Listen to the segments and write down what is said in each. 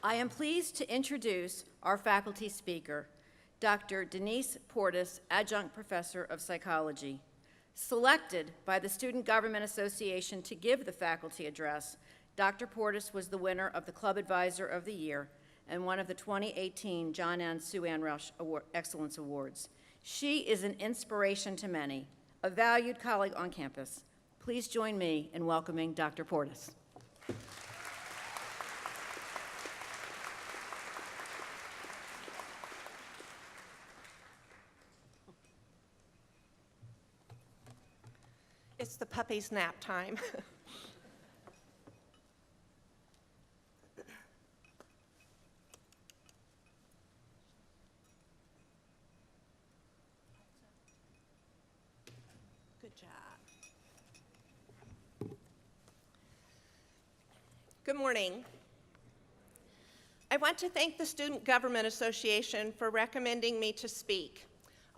I am pleased to introduce our faculty speaker, Dr. Denise Portis, Adjunct Professor of Psychology. Selected by the Student Government Association to give the faculty address, Dr. Portis was the winner of the Club Advisor of the Year and one of the 2018 John and Sue Ann Rush Excellence Awards. She is an inspiration to many, a valued colleague on campus. Please join me in welcoming Dr. Portis. It's the puppy's nap time. Good job. Good morning. I want to thank the Student Government Association for recommending me to speak.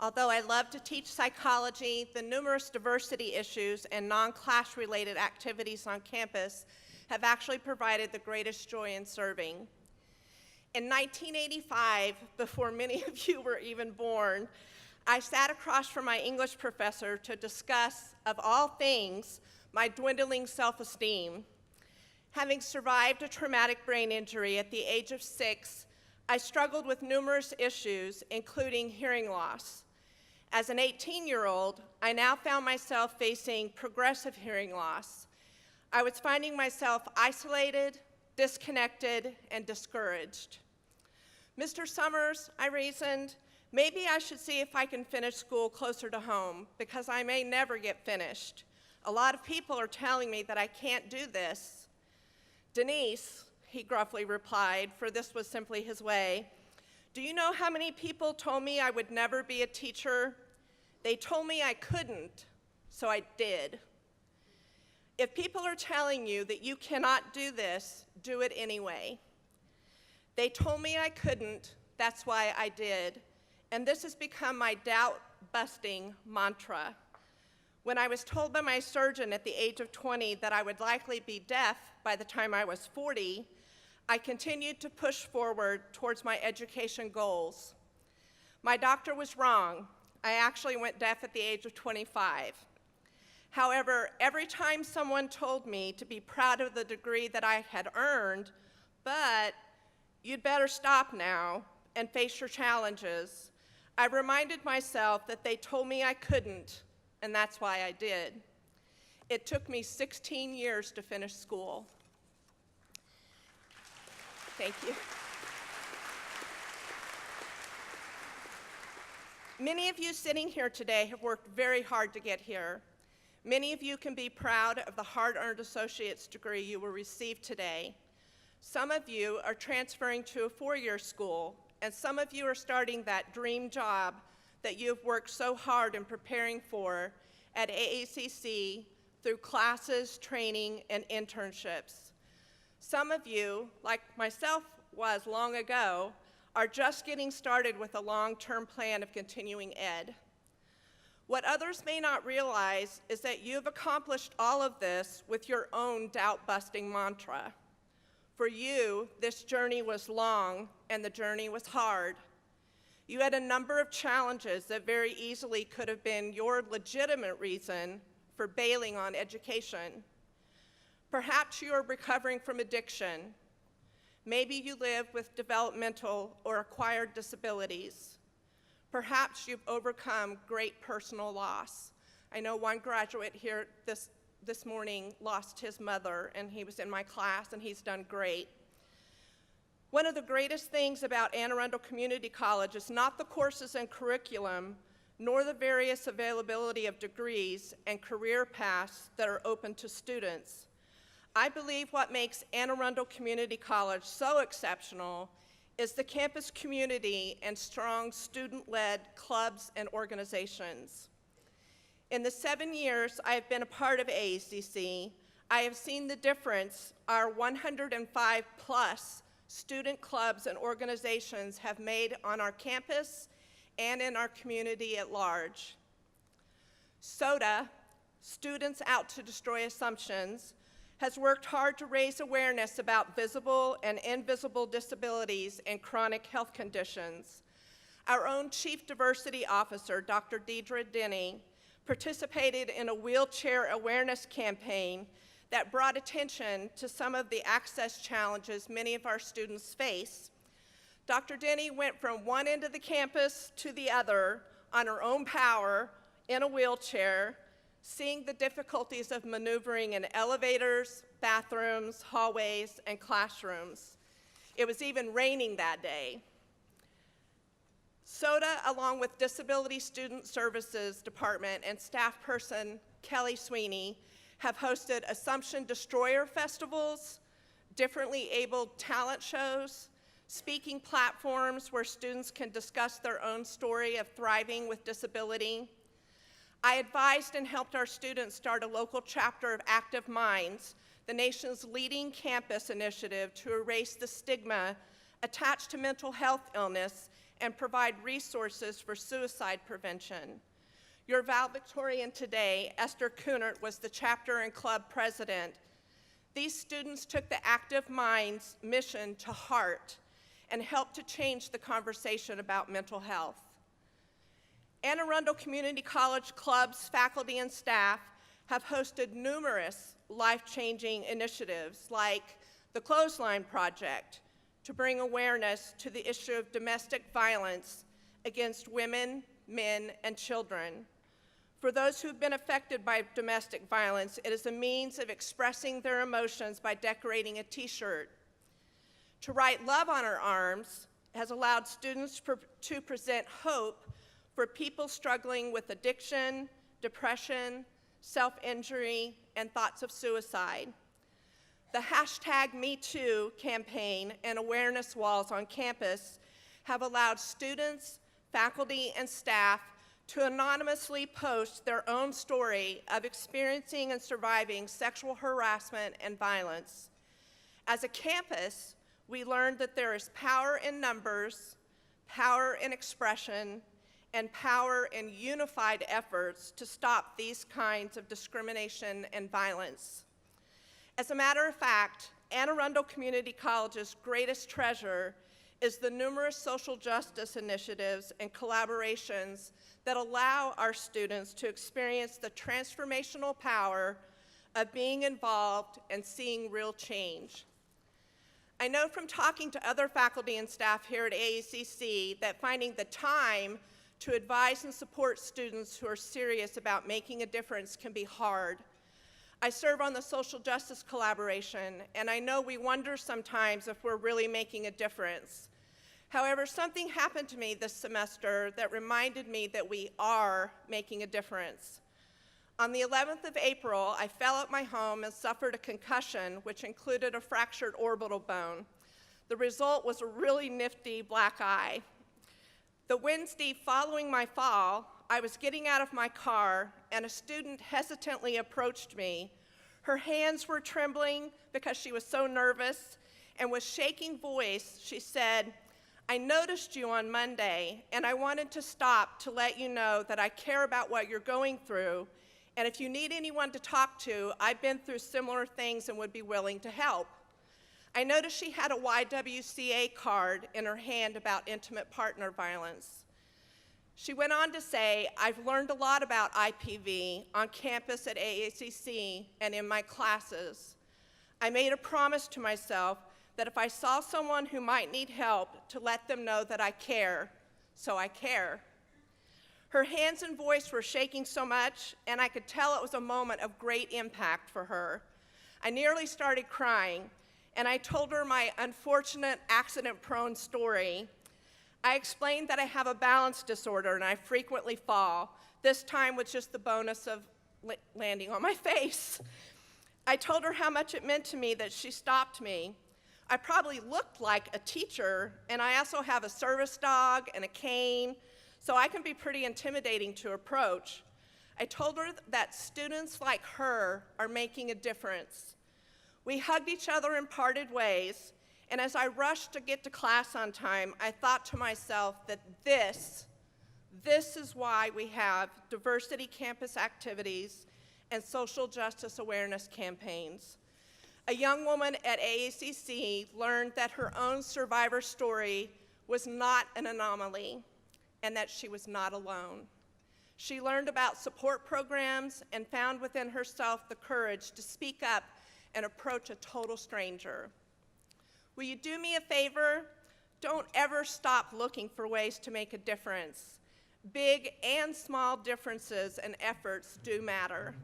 Although I love to teach psychology, the numerous diversity issues and non-class related activities on campus have actually provided the greatest joy in serving. In 1985, before many of you were even born, I sat across from my English professor to discuss, of all things, my dwindling self-esteem. Having survived a traumatic brain injury at the age of 6, I struggled with numerous issues, including hearing loss. As an 18-year-old, I now found myself facing progressive hearing loss. I was finding myself isolated, disconnected, and discouraged. Mr. Summers, I reasoned, maybe I should see if I can finish school closer to home, because I may never get finished. A lot of people are telling me that I can't do this. Denise, he gruffly replied, for this was simply his way, do you know how many people told me I would never be a teacher? They told me I couldn't, so I did. If people are telling you that you cannot do this, do it anyway. They told me I couldn't, that's why I did. And this has become my doubt-busting mantra. When I was told by my surgeon at the age of 20 that I would likely be deaf by the time I was 40, I continued to push forward towards my education goals. My doctor was wrong. I actually went deaf at the age of 25. However, every time someone told me to be proud of the degree that I had earned, but you'd better stop now and face your challenges, I reminded myself that they told me I couldn't, and that's why I did. It took me 16 years to finish school. Thank you. Many of you sitting here today have worked very hard to get here. Many of you can be proud of the hard-earned associate's degree you will receive today. Some of you are transferring to a four-year school, and some of you are starting that dream job that you have worked so hard in preparing for at AACC through classes, training, and internships. Some of you, like myself was long ago, are just getting started with a long-term plan of continuing ed. What others may not realize is that you've accomplished all of this with your own doubt-busting mantra. For you, this journey was long and the journey was hard. You had a number of challenges that very easily could have been your legitimate reason for bailing on education. Perhaps you are recovering from addiction. Maybe you live with developmental or acquired disabilities. Perhaps you've overcome great personal loss. I know one graduate here this morning lost his mother, and he was in my class, and he's done great. One of the greatest things about Anne Arundel Community College is not the courses and curriculum, nor the various availability of degrees and career paths that are open to students. I believe what makes Anne Arundel Community College so exceptional is the campus community and strong student-led clubs and organizations. In the 7 years I have been a part of AACC, I have seen the difference our 105 plus student clubs and organizations have made on our campus and in our community at large. SOTA, Students Out to Destroy Assumptions, has worked hard to raise awareness about visible and invisible disabilities and chronic health conditions. Our own Chief Diversity Officer, Dr. Deidre Denny, participated in a wheelchair awareness campaign that brought attention to some of the access challenges many of our students face. Dr. Denny went from one end of the campus to the other on her own power in a wheelchair, seeing the difficulties of maneuvering in elevators, bathrooms, hallways, and classrooms. It was even raining that day. SOTA, along with Disability Student Services Department and staff person Kelly Sweeney, have hosted Assumption Destroyer festivals, differently abled talent shows, speaking platforms where students can discuss their own story of thriving with disability. I advised and helped our students start a local chapter of Active Minds, the nation's leading campus initiative to erase the stigma attached to mental health illness and provide resources for suicide prevention. Your valedictorian today, Esther Kunert, was the chapter and club president. These students took the Active Minds mission to heart and helped to change the conversation about mental health. Arundel Community College clubs, faculty, and staff have hosted numerous life-changing initiatives like the Clothesline Project to bring awareness to the issue of domestic violence against women, men, and children. For those who've been affected by domestic violence, it is a means of expressing their emotions by decorating a t-shirt. To write Love on Our Arms has allowed students to present hope for people struggling with addiction, depression, self-injury, and thoughts of suicide. The #MeToo campaign and awareness walls on campus have allowed students, faculty, and staff to anonymously post their own story of experiencing and surviving sexual harassment and violence. As a campus, we learned that there is power in numbers, power in expression, and power in unified efforts to stop these kinds of discrimination and violence. As a matter of fact, Arundel Community College's greatest treasure is the numerous social justice initiatives and collaborations that allow our students to experience the transformational power of being involved and seeing real change. I know from talking to other faculty and staff here at AACC that finding the time to advise and support students who are serious about making a difference can be hard. I serve on the social justice collaboration, and I know we wonder sometimes if we're really making a difference. However, something happened to me this semester that reminded me that we are making a difference. On the 11th of April, I fell at my home and suffered a concussion, which included a fractured orbital bone. The result was a really nifty black eye. The Wednesday following my fall, I was getting out of my car, and a student hesitantly approached me. Her hands were trembling because she was so nervous, and with shaking voice, she said, "I noticed you on Monday, and I wanted to stop to let you know that I care about what you're going through, and if you need anyone to talk to, I've been through similar things and would be willing to help." I noticed she had a YWCA card in her hand about intimate partner violence. She went on to say, "I've learned a lot about IPV on campus at AACC and in my classes. I made a promise to myself that if I saw someone who might need help, to let them know that I care, so I care." Her hands and voice were shaking so much, and I could tell it was a moment of great impact for her. I nearly started crying, and I told her my unfortunate accident-prone story. I explained that I have a balance disorder and I frequently fall, this time with just the bonus of landing on my face. I told her how much it meant to me that she stopped me. I probably looked like a teacher, and I also have a service dog and a cane, so I can be pretty intimidating to approach. I told her that students like her are making a difference. We hugged each other and parted ways, and as I rushed to get to class on time, I thought to myself that this is why we have diversity campus activities and social justice awareness campaigns. a young woman at AACC learned that her own survivor story was not an anomaly and that she was not alone. She learned about support programs and found within herself the courage to speak up and approach a total stranger. Will you do me a favor? Don't ever stop looking for ways to make a difference. Big and small differences and efforts do matter.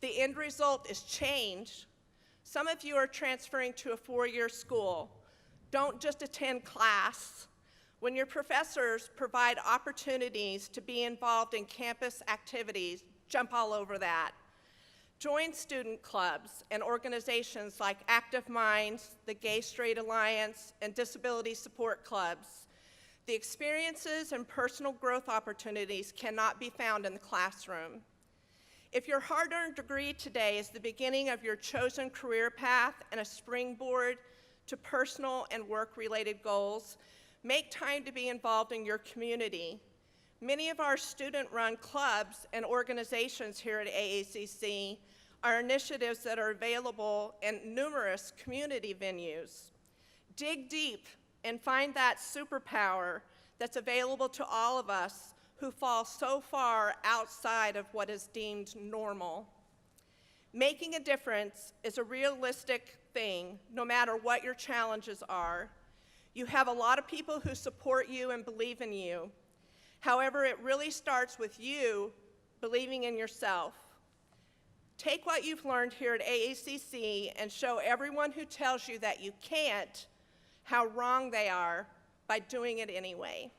The end result is change. Some of you are transferring to a four-year school. Don't just attend class. When your professors provide opportunities to be involved in campus activities, jump all over that. Join student clubs and organizations like Active Minds, the Gay Straight Alliance, and disability support clubs. The experiences and personal growth opportunities cannot be found in the classroom. If your hard-earned degree today is the beginning of your chosen career path and a springboard to personal and work-related goals, make time to be involved in your community. Many of our student-run clubs and organizations here at AACC are initiatives that are available in numerous community venues. Dig deep and find that superpower that's available to all of us who fall so far outside of what is deemed normal. Making a difference is a realistic thing, no matter what your challenges are. You have a lot of people who support you and believe in you. However, it really starts with you believing in yourself. Take what you've learned here at AACC and show everyone who tells you that you can't how wrong they are by doing it anyway.